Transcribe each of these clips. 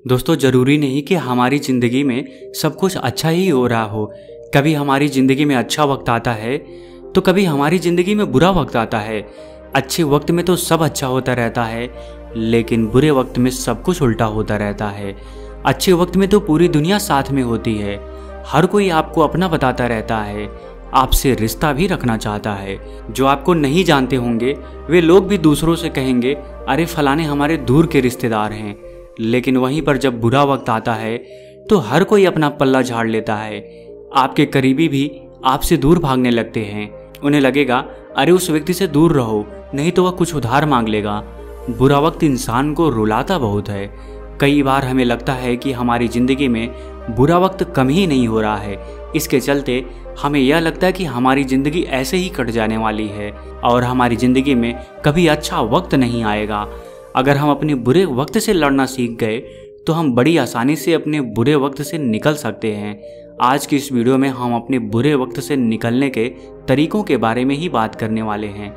दोस्तों, ज़रूरी नहीं कि हमारी ज़िंदगी में सब कुछ अच्छा ही हो रहा हो। कभी हमारी ज़िंदगी में अच्छा वक्त आता है तो कभी हमारी ज़िंदगी में बुरा वक्त आता है। अच्छे वक्त में तो सब अच्छा होता रहता है, लेकिन बुरे वक्त में सब कुछ उल्टा होता रहता है। अच्छे वक्त में तो पूरी दुनिया साथ में होती है, हर कोई आपको अपना बताता रहता है, आपसे रिश्ता भी रखना चाहता है। जो आपको नहीं जानते होंगे वे लोग भी दूसरों से कहेंगे, अरे फलाने हमारे दूर के रिश्तेदार हैं। लेकिन वहीं पर जब बुरा वक्त आता है तो हर कोई अपना पल्ला झाड़ लेता है। आपके करीबी भी आपसे दूर भागने लगते हैं। उन्हें लगेगा अरे उस व्यक्ति से दूर रहो, नहीं तो वह कुछ उधार मांग लेगा। बुरा वक्त इंसान को रुलाता बहुत है। कई बार हमें लगता है कि हमारी ज़िंदगी में बुरा वक्त कम ही नहीं हो रहा है। इसके चलते हमें यह लगता है कि हमारी ज़िंदगी ऐसे ही कट जाने वाली है और हमारी ज़िंदगी में कभी अच्छा वक्त नहीं आएगा। अगर हम अपने बुरे वक्त से लड़ना सीख गए तो हम बड़ी आसानी से अपने बुरे वक्त से निकल सकते हैं। आज की इस वीडियो में हम अपने बुरे वक्त से निकलने के तरीकों के बारे में ही बात करने वाले हैं,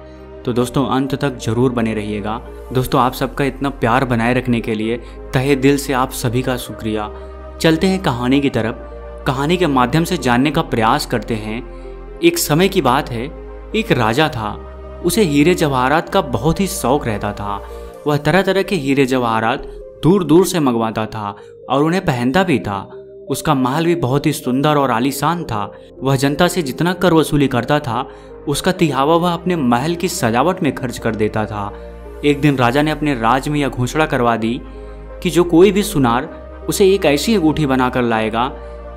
तो दोस्तों अंत तक जरूर बने रहिएगा। दोस्तों, आप सबका इतना प्यार बनाए रखने के लिए तहे दिल से आप सभी का शुक्रिया। चलते हैं कहानी की तरफ। कहानी के माध्यम से जानने का प्रयास करते हैं। एक समय की बात है, एक राजा था। उसे हीरे जवाहरात का बहुत ही शौक रहता था। वह तरह तरह के हीरे जवाहरात दूर दूर से मंगवाता था और उन्हें पहनता भी था। उसका महल भी बहुत ही सुंदर और आलीशान था। वह जनता से जितना कर वसूली करता था उसका तिहावा वह अपने महल की सजावट में खर्च कर देता था। एक दिन राजा ने अपने राज्य में यह घोषणा करवा दी कि जो कोई भी सुनार उसे एक ऐसी अंगूठी बनाकर लाएगा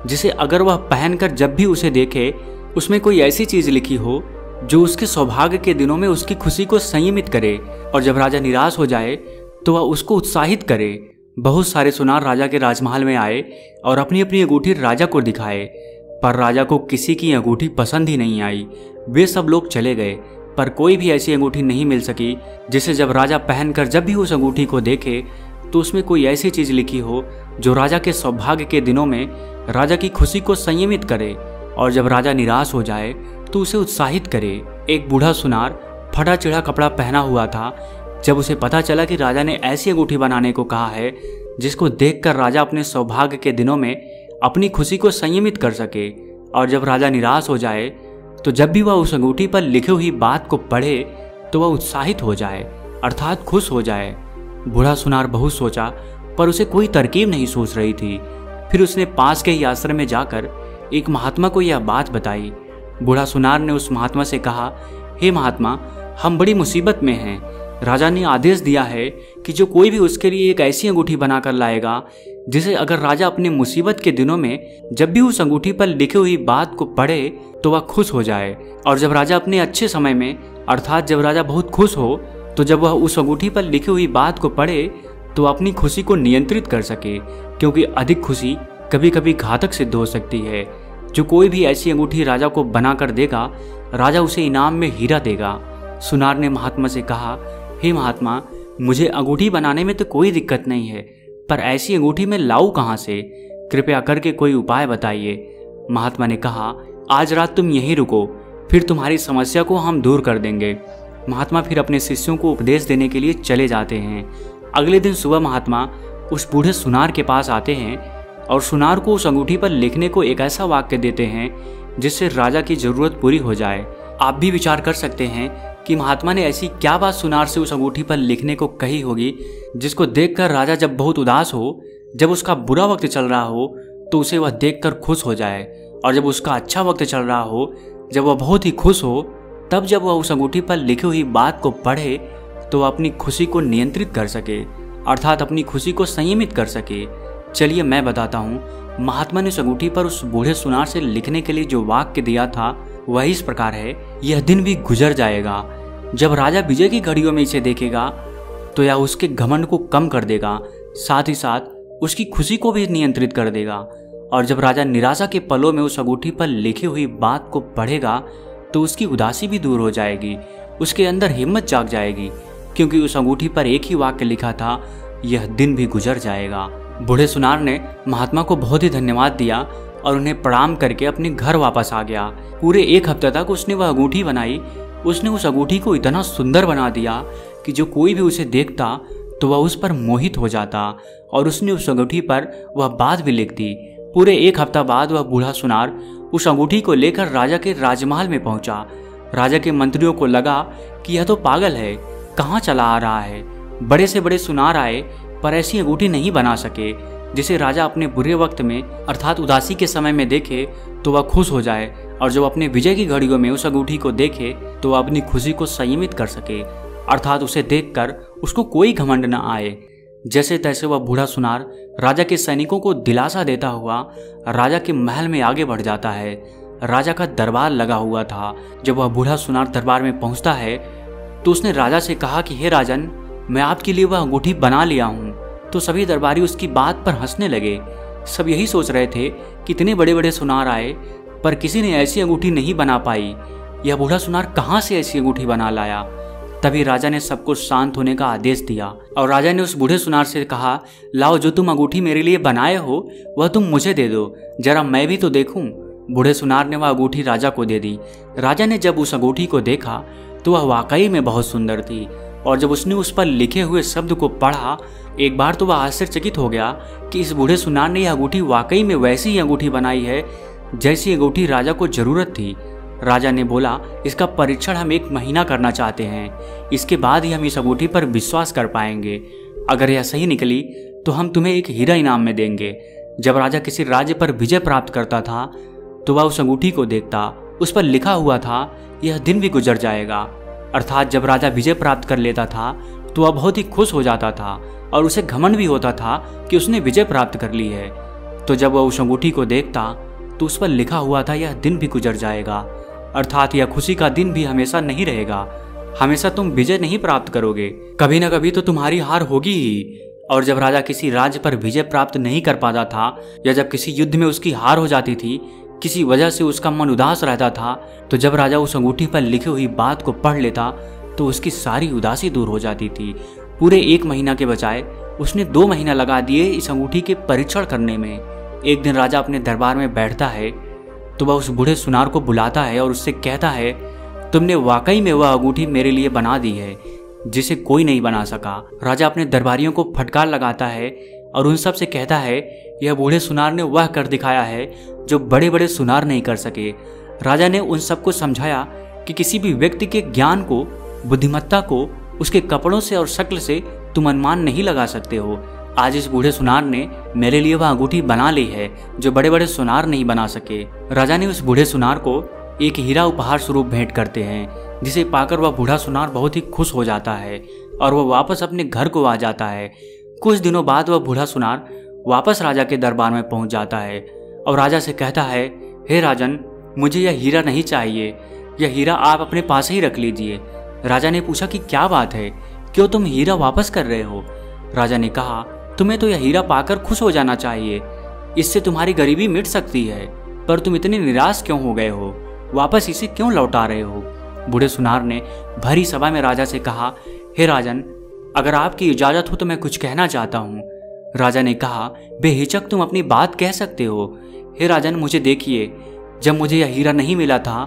जिसे अगर वह पहनकर जब भी उसे देखे उसमें कोई ऐसी चीज लिखी हो जो उसके सौभाग्य के दिनों में उसकी खुशी को संयमित करे, और जब राजा निराश हो जाए तो वह उसको उत्साहित करे। बहुत सारे सुनार राजा के राजमहल में आए और अपनी अपनी अंगूठी राजा को दिखाए, पर राजा को किसी की अंगूठी पसंद ही नहीं आई। वे सब लोग चले गए, पर कोई भी ऐसी अंगूठी नहीं मिल सकी जिसे जब राजा पहनकर जब भी उस अंगूठी को देखे तो उसमें कोई ऐसी चीज लिखी हो जो राजा के सौभाग्य के दिनों में राजा की खुशी को संयमित करे, और जब राजा निराश हो जाए तो उसे उत्साहित करे। एक बूढ़ा सुनार फटा चिढ़ा कपड़ा पहना हुआ था। जब उसे पता चला कि राजा ने ऐसी अंगूठी बनाने को कहा है जिसको देखकर राजा अपने सौभाग्य के दिनों में अपनी खुशी को संयमित कर सके, और जब राजा निराश हो जाए तो जब भी वह उस अंगूठी पर लिखी हुई बात को पढ़े तो वह उत्साहित हो जाए, अर्थात खुश हो जाए। बूढ़ा सुनार बहुत सोचा, पर उसे कोई तरकीब नहीं सूझ रही थी। फिर उसने पास के ही आश्रम में जाकर एक महात्मा को यह बात बताई। बूढ़ा सुनार ने उस महात्मा से कहा, हे महात्मा, हम बड़ी मुसीबत में हैं। राजा ने आदेश दिया है कि जो कोई भी उसके लिए एक ऐसी अंगूठी बनाकर लाएगा जिसे अगर राजा अपने मुसीबत के दिनों में जब भी उस अंगूठी पर लिखी हुई बात को पढ़े तो वह खुश हो जाए, और जब राजा अपने अच्छे समय में अर्थात जब राजा बहुत खुश हो तो जब वह उस अंगूठी पर लिखी हुई बात को पढ़े तो अपनी खुशी को नियंत्रित कर सके, क्योंकि अधिक खुशी कभी कभी घातक सिद्ध हो सकती है। जो कोई भी ऐसी अंगूठी राजा को बनाकर देगा राजा उसे इनाम में हीरा देगा। सुनार ने महात्मा से कहा, हे महात्मा, मुझे अंगूठी बनाने में तो कोई दिक्कत नहीं है, पर ऐसी अंगूठी मैं लाऊं कहाँ से? कृपया करके कोई उपाय बताइए। महात्मा ने कहा, आज रात तुम यहीं रुको, फिर तुम्हारी समस्या को हम दूर कर देंगे। महात्मा फिर अपने शिष्यों को उपदेश देने के लिए चले जाते हैं। अगले दिन सुबह महात्मा उस बूढ़े सुनार के पास आते हैं और सुनार को उस अंगूठी पर लिखने को एक ऐसा वाक्य देते हैं जिससे राजा की जरूरत पूरी हो जाए। आप भी विचार कर सकते हैं कि महात्मा ने ऐसी क्या बात सुनार से उस अंगूठी पर लिखने को कही होगी जिसको देखकर राजा जब बहुत उदास हो, जब उसका बुरा वक्त चल रहा हो तो उसे वह देखकर खुश हो जाए, और जब उसका अच्छा वक्त चल रहा हो, जब वह बहुत ही खुश हो, तब जब वह उस अंगूठी पर लिखी हुई बात को पढ़े तो वह अपनी खुशी को नियंत्रित कर सके, अर्थात अपनी खुशी को संयमित कर सके। चलिए मैं बताता हूँ। महात्मा ने उस अंगूठी पर उस बूढ़े सुनार से लिखने के लिए जो वाक्य दिया था वह इस प्रकार है, यह दिन भी गुजर जाएगा। जब राजा विजय की घड़ियों में इसे देखेगा तो यह उसके घमंड को कम कर देगा, साथ ही साथ उसकी खुशी को भी नियंत्रित कर देगा। और जब राजा निराशा के पलों में उस अंगूठी पर लिखी हुई बात को पढ़ेगा तो उसकी उदासी भी दूर हो जाएगी, उसके अंदर हिम्मत जाग जाएगी, क्योंकि उस अंगूठी पर एक ही वाक्य लिखा था, यह दिन भी गुजर जाएगा। बूढ़े सुनार ने महात्मा को बहुत ही धन्यवाद दिया और उन्हें प्रणाम करके अपने घर वापस आ गया। पूरे एक हफ्ते तक उसने वह अंगूठी बनाई। उसने उस अंगूठी को इतना सुंदर बना दिया कि जो कोई भी उसे देखता तो वह उस पर मोहित हो जाता और उसने उस अंगूठी पर वह बात भी लिख दी। पूरे 1 हफ्ता बाद वह बूढ़ा सुनार उस अंगूठी को लेकर राजा के राजमहल में पहुंचा। राजा के मंत्रियों को लगा कि यह तो पागल है, कहाँ चला आ रहा है। बड़े से बड़े सुनार आए पर ऐसी अंगूठी नहीं बना सके जिसे राजा अपने बुरे वक्त में अर्थात उदासी के समय में देखे तो वह खुश हो जाए, और जब अपने विजय की घड़ियों में उस अंगूठी को देखे तो वह अपनी खुशी को संयमित कर सके, अर्थात उसे देखकर उसको कोई घमंड न आए। जैसे तैसे वह बूढ़ा सुनार राजा के सैनिकों को दिलासा देता हुआ राजा के महल में आगे बढ़ जाता है। राजा का दरबार लगा हुआ था। जब वह बूढ़ा सुनार दरबार में पहुंचता है तो उसने राजा से कहा कि हे राजन, मैं आपके लिए वह अंगूठी बना लिया हूँ। तो सभी दरबारी उसकी बात पर हंसने लगे। सब यही सोच रहे थे कि इतने बड़े बड़े सुनार आए पर किसी ने ऐसी अंगूठी नहीं बना पाई। यह बूढ़ा सुनार कहाँ से ऐसी अंगूठी बना लाया। तभी राजा ने सबको शांत होने का आदेश दिया और राजा ने उस बूढ़े सुनार से कहा, लाओ, जो तुम अंगूठी मेरे लिए बनाए हो वह तुम मुझे दे दो, जरा मैं भी तो देखूं। बूढ़े सुनार ने वह अंगूठी राजा को दे दी। राजा ने जब उस अंगूठी को देखा तो वह वाकई में बहुत सुंदर थी, और जब उसने उस पर लिखे हुए शब्द को पढ़ा एक बार तो वह आश्चर्यचकित हो गया कि इस बूढ़े सुनार ने यह अंगूठी वाकई में वैसी ही अंगूठी बनाई है जैसी अंगूठी राजा को जरूरत थी। राजा ने बोला, इसका परीक्षण हम 1 महीना करना चाहते हैं, इसके बाद ही हम इस अंगूठी पर विश्वास कर पाएंगे। अगर यह सही निकली तो हम तुम्हें एक हीरा इनाम में देंगे। जब राजा किसी राज्य पर विजय प्राप्त करता था तो वह उस अंगूठी को देखता। उस पर लिखा हुआ था, यह दिन भी गुजर जाएगा। अर्थात जब राजा विजय प्राप्त कर लेता था तो वह बहुत ही खुश हो जाता था और उसे घमंड भी होता था कि उसने विजय प्राप्त कर ली है। तो जब वह उस अंगूठी को देखता तो उस पर लिखा हुआ था, यह दिन भी गुजर जाएगा। अर्थात यह खुशी का दिन भी हमेशा नहीं रहेगा, हमेशा तुम विजय नहीं प्राप्त करोगे, कभी न कभी तो तुम्हारी हार होगी ही। और जब राजा किसी राज्य पर विजय प्राप्त नहीं कर पाता था या जब किसी युद्ध में उसकी हार हो जाती थी, किसी वजह से उसका मन उदास रहता था, तो जब राजा उस अंगूठी पर लिखी हुई बात को पढ़ लेता तो उसकी सारी उदासी दूर हो जाती थी। पूरे 1 महीना के बजाय उसने 2 महीना लगा दिए इस अंगूठी के परीक्षण करने में। एक दिन राजा अपने दरबार में बैठता है तो वह उस बूढ़े सुनार को बुलाता है और उससे कहता है, तुमने वाकई में वह अंगूठी मेरे लिए बना दी है जिसे कोई नहीं बना सका। राजा अपने दरबारियों को फटकार लगाता है और उन सब से कहता है, यह बूढ़े सुनार ने वह कर दिखाया है जो बड़े बड़े सुनार नहीं कर सके। राजा ने उन सबको समझाया कि किसी भी व्यक्ति के ज्ञान को, बुद्धिमत्ता को उसके कपड़ों से और शक्ल से तुम अनुमान नहीं लगा सकते हो। आज इस बूढ़े सुनार ने मेरे लिए वह अंगूठी बना ली है जो बड़े बड़े सुनार नहीं बना सके। राजा ने उस बूढ़े सुनार को एक हीरा उपहार स्वरूप भेंट करते हैं, जिसे पाकर वह बूढ़ा सुनार बहुत ही खुश हो जाता है और वह वापस अपने घर को आ जाता है। कुछ दिनों बाद वह बूढ़ा सुनार वापस राजा के दरबार में पहुंच जाता है और राजा से कहता है, हे राजन, मुझे यह हीरा नहीं चाहिए, यह हीरा आप अपने पास ही रख लीजिए। राजा ने पूछा कि क्या बात है, क्यों तुम हीरा वापस कर रहे हो? राजा ने कहा, तुम्हें तो यह हीरा पाकर खुश हो जाना चाहिए, इससे तुम्हारी गरीबी मिट सकती है, पर तुम इतने निराश क्यों हो गए हो? वापस इसे क्यों लौटा रहे हो? बूढ़े सुनार ने भरी सभा में राजा से कहा, हे राजन, अगर आपकी इजाजत हो तो मैं कुछ कहना चाहता हूँ। राजा ने कहा, बेहिचक तुम अपनी बात कह सकते हो। हे राजन, मुझे देखिए, जब मुझे यह हीरा नहीं मिला था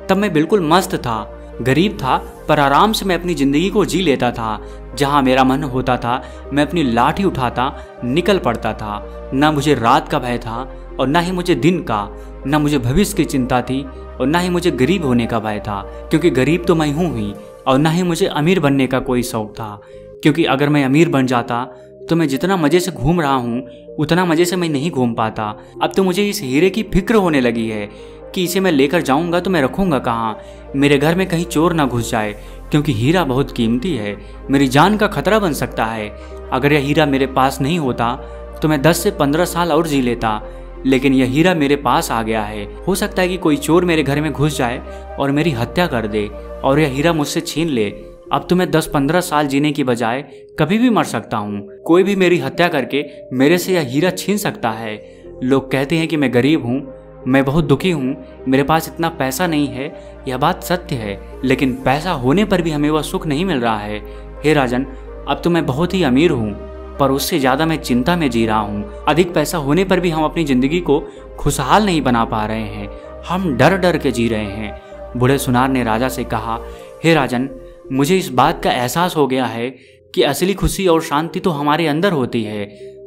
तब मैं बिल्कुल मस्त था, गरीब था, पर आराम से मैं अपनी जिंदगी को जी लेता था। जहाँ मेरा मन होता था मैं अपनी लाठी उठाता निकल पड़ता था। न मुझे रात का भय था और न ही मुझे दिन का, न मुझे भविष्य की चिंता थी और न ही मुझे गरीब होने का भय था, क्योंकि गरीब तो मैं हूँ ही, और न ही मुझे अमीर बनने का कोई शौक था, क्योंकि अगर मैं अमीर बन जाता तो मैं जितना मज़े से घूम रहा हूँ उतना मज़े से मैं नहीं घूम पाता। अब तो मुझे इस हीरे की फिक्र होने लगी है कि इसे मैं लेकर जाऊंगा तो मैं रखूंगा कहाँ, मेरे घर में कहीं चोर ना घुस जाए, क्योंकि हीरा बहुत कीमती है, मेरी जान का खतरा बन सकता है। अगर यह हीरा मेरे पास नहीं होता तो मैं 10 से 15 साल और जी लेता, लेकिन यह हीरा मेरे पास आ गया है। हो सकता है कि कोई चोर मेरे घर में घुस जाए और मेरी हत्या कर दे और यह हीरा मुझसे छीन ले। अब तो मैं 10-15 साल जीने की बजाय कभी भी मर सकता हूँ। कोई भी मेरी हत्या करके मेरे से यह हीरा छीन सकता है। लोग कहते हैं कि मैं गरीब हूँ, मैं बहुत दुखी हूँ, मेरे पास इतना पैसा नहीं है, यह बात सत्य है, लेकिन पैसा होने पर भी हमें वह सुख नहीं मिल रहा है। हे राजन, अब तो मैं बहुत ही अमीर हूँ, पर उससे ज़्यादा मैं चिंता में जी रहा हूँ। अधिक पैसा होने पर भी हम अपनी ज़िंदगी को खुशहाल नहीं बना पा रहे हैं, हम डर डर के जी रहे हैं। बूढ़े सुनार ने राजा से कहा, हे राजन, मुझे इस बात का एहसास हो गया है कि असली खुशी और शांति तो हमारे अंदर होती है।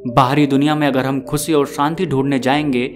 बाहरी दुनिया में अगर हम खुशी और शांति ढूंढने जाएंगे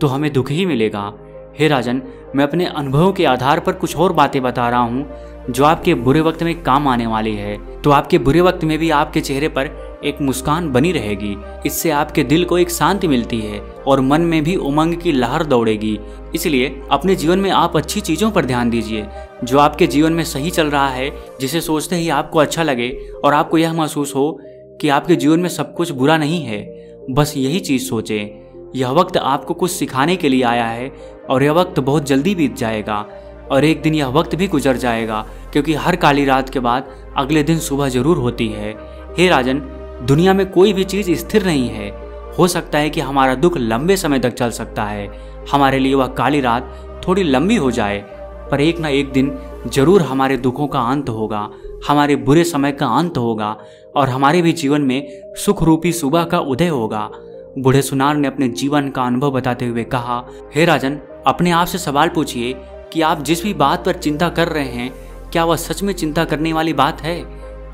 तो हमें दुख ही मिलेगा। हे राजन, मैं अपने अनुभवों के आधार पर कुछ और बातें बता रहा हूँ जो आपके बुरे वक्त में काम आने वाली है। तो आपके बुरे वक्त में भी आपके चेहरे पर एक मुस्कान बनी रहेगी। इससे आपके दिल को एक शांति मिलती है और मन में भी उमंग की लहर दौड़ेगी। इसलिए अपने जीवन में आप अच्छी चीज़ों पर ध्यान दीजिए। जो आपके जीवन में सही चल रहा है, जिसे सोचते ही आपको अच्छा लगे और आपको यह महसूस हो कि आपके जीवन में सब कुछ बुरा नहीं है, बस यही चीज़ सोचें। यह वक्त आपको कुछ सिखाने के लिए आया है और यह वक्त बहुत जल्दी बीत जाएगा और एक दिन यह वक्त भी गुजर जाएगा, क्योंकि हर काली रात के बाद अगले दिन सुबह जरूर होती है। हे राजन, दुनिया में कोई भी चीज़ स्थिर नहीं है। हो सकता है कि हमारा दुख लंबे समय तक चल सकता है, हमारे लिए वह काली रात थोड़ी लंबी हो जाए, पर एक ना एक दिन जरूर हमारे दुखों का अंत होगा, हमारे बुरे समय का अंत होगा और हमारे भी जीवन में सुख रूपी सुबह का उदय होगा। बूढ़े सुनार ने अपने जीवन का अनुभव बताते हुए कहा, हे राजन, अपने आप से सवाल पूछिए कि आप जिस भी बात पर चिंता कर रहे हैं, क्या वह सच में चिंता करने वाली बात है?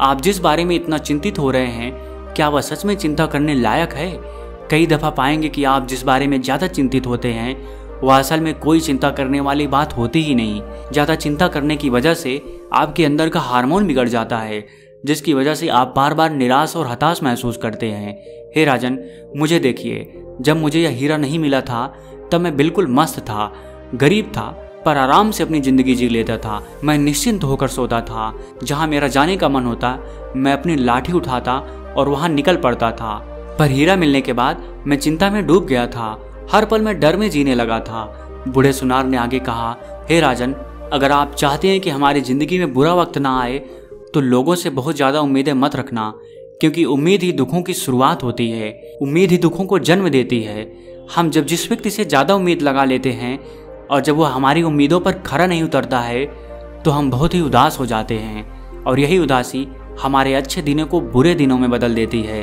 आप जिस बारे में इतना चिंतित हो रहे हैं, क्या वह सच में चिंता करने लायक है? कई दफ़ा पाएंगे कि आप जिस बारे में ज़्यादा चिंतित होते हैं वह असल में कोई चिंता करने वाली बात होती ही नहीं। ज़्यादा चिंता करने की वजह से आपके अंदर का हार्मोन बिगड़ जाता है, जिसकी वजह से आप बार बार निराश और हताश महसूस करते हैं। हे राजन, मुझे देखिए, जब मुझे यह हीरा नहीं मिला था तब मैं बिल्कुल मस्त था, गरीब था, पर आराम से अपनी ज़िंदगी जी लेता था। मैं निश्चिंत होकर सोता था। जहाँ मेरा जाने का मन होता मैं अपनी लाठी उठाता और वहाँ निकल पड़ता था। पर हीरा मिलने के बाद मैं चिंता में डूब गया था। हर पल मैं डर में जीने लगा था। बूढ़े सुनार ने आगे कहा, हे राजन, अगर आप चाहते हैं कि हमारी ज़िंदगी में बुरा वक्त ना आए तो लोगों से बहुत ज़्यादा उम्मीदें मत रखना, क्योंकि उम्मीद ही दुखों की शुरुआत होती है। उम्मीद ही दुखों को जन्म देती है। हम जब जिस व्यक्ति से ज़्यादा उम्मीद लगा लेते हैं और जब वह हमारी उम्मीदों पर खरा नहीं उतरता है तो हम बहुत ही उदास हो जाते हैं और यही उदासी हमारे अच्छे दिनों को बुरे दिनों में बदल देती है।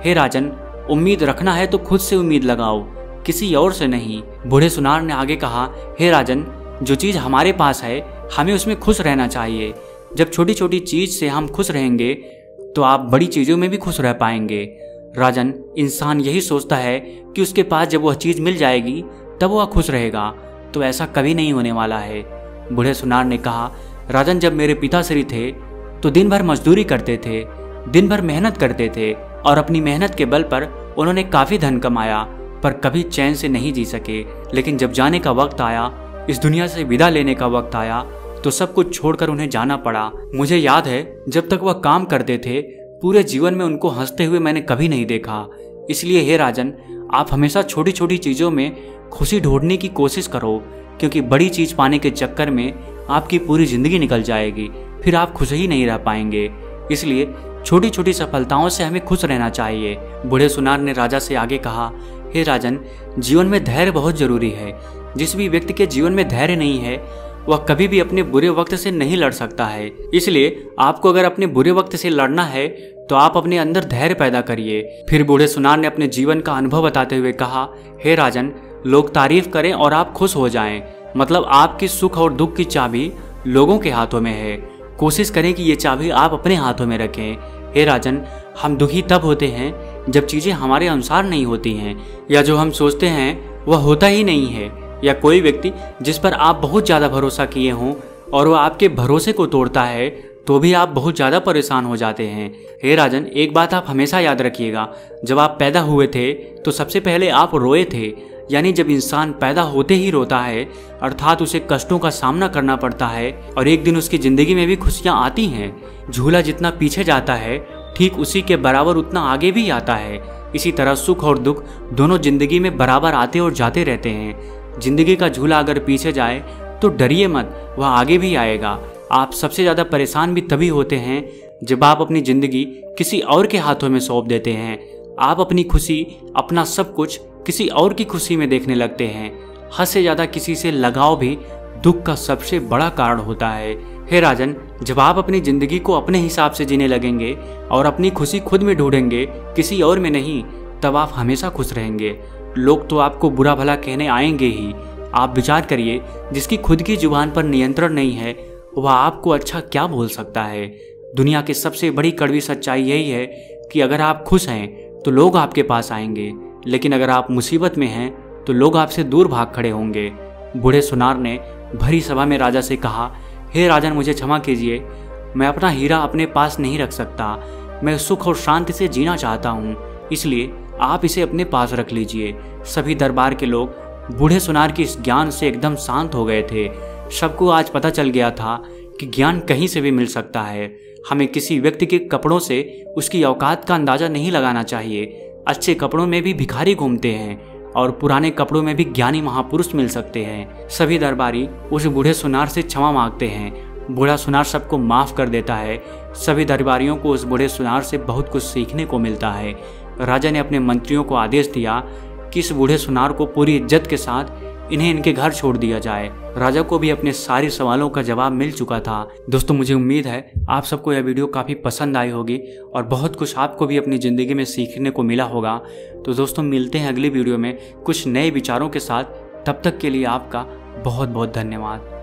हे राजन, उम्मीद रखना है तो खुद से उम्मीद लगाओ, किसी और से नहीं। बूढ़े सुनार ने आगे कहा, हे राजन, जो चीज़ हमारे पास है हमें उसमें खुश रहना चाहिए। जब छोटी छोटी चीज़ से हम खुश रहेंगे तो आप बड़ी चीज़ों में भी खुश रह पाएंगे। राजन, इंसान यही सोचता है कि उसके पास जब वह चीज़ मिल जाएगी तब वह खुश रहेगा, तो ऐसा कभी नहीं होने वाला है। बूढ़े सुनार ने कहा, राजन, जब मेरे पिताश्री थे तो दिन भर मजदूरी करते थे, दिन भर मेहनत करते थे और अपनी मेहनत के बल पर उन्होंने काफ़ी धन कमाया, पर कभी चैन से नहीं जी सके। लेकिन जब जाने का वक्त आया, इस दुनिया से विदा लेने का वक्त आया, तो सब कुछ छोड़कर उन्हें जाना पड़ा। मुझे याद है जब तक वह काम करते थे पूरे जीवन में उनको हंसते हुए मैंने कभी नहीं देखा। इसलिए हे राजन, आप हमेशा छोटी छोटी चीज़ों में खुशी ढूंढने की कोशिश करो, क्योंकि बड़ी चीज़ पाने के चक्कर में आपकी पूरी ज़िंदगी निकल जाएगी, फिर आप खुश ही नहीं रह पाएंगे। इसलिए छोटी छोटी सफलताओं से हमें खुश रहना चाहिए। बूढ़े सुनार ने राजा से आगे कहा, हे राजन, जीवन में धैर्य बहुत जरूरी है। जिस भी व्यक्ति के जीवन में धैर्य नहीं है वह कभी भी अपने बुरे वक्त से नहीं लड़ सकता है। इसलिए आपको अगर अपने बुरे वक्त से लड़ना है तो आप अपने अंदर धैर्य पैदा करिए। फिर बूढ़े सुनार ने अपने जीवन का अनुभव बताते हुए कहा, हे राजन, लोग तारीफ करें और आप खुश हो जाएं, मतलब आपकी सुख और दुख की चाबी लोगों के हाथों में है। कोशिश करें कि ये चाबी आप अपने हाथों में रखें। हे राजन, हम दुखी तब होते हैं जब चीज़ें हमारे अनुसार नहीं होती हैं, या जो हम सोचते हैं वह होता ही नहीं है, या कोई व्यक्ति जिस पर आप बहुत ज़्यादा भरोसा किए हों और वह आपके भरोसे को तोड़ता है तो भी आप बहुत ज़्यादा परेशान हो जाते हैं। हे राजन, एक बात आप हमेशा याद रखिएगा, जब आप पैदा हुए थे तो सबसे पहले आप रोए थे। यानी जब इंसान पैदा होते ही रोता है, अर्थात उसे कष्टों का सामना करना पड़ता है और एक दिन उसकी ज़िंदगी में भी खुशियाँ आती हैं। झूला जितना पीछे जाता है ठीक उसी के बराबर उतना आगे भी आता है। इसी तरह सुख और दुख दोनों जिंदगी में बराबर आते और जाते रहते हैं। जिंदगी का झूला अगर पीछे जाए तो डरिए मत, वह आगे भी आएगा। आप सबसे ज़्यादा परेशान भी तभी होते हैं जब आप अपनी ज़िंदगी किसी और के हाथों में सौंप देते हैं। आप अपनी खुशी, अपना सब कुछ किसी और की खुशी में देखने लगते हैं। हद से ज़्यादा किसी से लगाव भी दुख का सबसे बड़ा कारण होता है। हे राजन, जब आप अपनी ज़िंदगी को अपने हिसाब से जीने लगेंगे और अपनी खुशी खुद में ढूंढेंगे, किसी और में नहीं, तब आप हमेशा खुश रहेंगे। लोग तो आपको बुरा भला कहने आएंगे ही। आप विचार करिए, जिसकी खुद की जुबान पर नियंत्रण नहीं है वह आपको अच्छा क्या बोल सकता है। दुनिया की सबसे बड़ी कड़वी सच्चाई यही है कि अगर आप खुश हैं तो लोग आपके पास आएंगे, लेकिन अगर आप मुसीबत में हैं तो लोग आपसे दूर भाग खड़े होंगे। बूढ़े सुनार ने भरी सभा में राजा से कहा, हे राजन, मुझे क्षमा कीजिए, मैं अपना हीरा अपने पास नहीं रख सकता। मैं सुख और शांति से जीना चाहता हूँ, इसलिए आप इसे अपने पास रख लीजिए। सभी दरबार के लोग बूढ़े सुनार के इस ज्ञान से एकदम शांत हो गए थे। सबको आज पता चल गया था कि ज्ञान कहीं से भी मिल सकता है। हमें किसी व्यक्ति के कपड़ों से उसकी औकात का अंदाजा नहीं लगाना चाहिए। अच्छे कपड़ों में भी भिखारी घूमते हैं और पुराने कपड़ों में भी ज्ञानी महापुरुष मिल सकते हैं। सभी दरबारी उस बूढ़े सुनार से क्षमा मांगते हैं। बूढ़ा सुनार सबको माफ कर देता है। सभी दरबारियों को उस बूढ़े सुनार से बहुत कुछ सीखने को मिलता है। राजा ने अपने मंत्रियों को आदेश दिया कि इस बूढ़े सुनार को पूरी इज्जत के साथ इन्हें इनके घर छोड़ दिया जाए। राजा को भी अपने सारे सवालों का जवाब मिल चुका था। दोस्तों, मुझे उम्मीद है आप सबको यह वीडियो काफ़ी पसंद आई होगी और बहुत कुछ आपको भी अपनी ज़िंदगी में सीखने को मिला होगा। तो दोस्तों, मिलते हैं अगली वीडियो में कुछ नए विचारों के साथ। तब तक के लिए आपका बहुत बहुत धन्यवाद।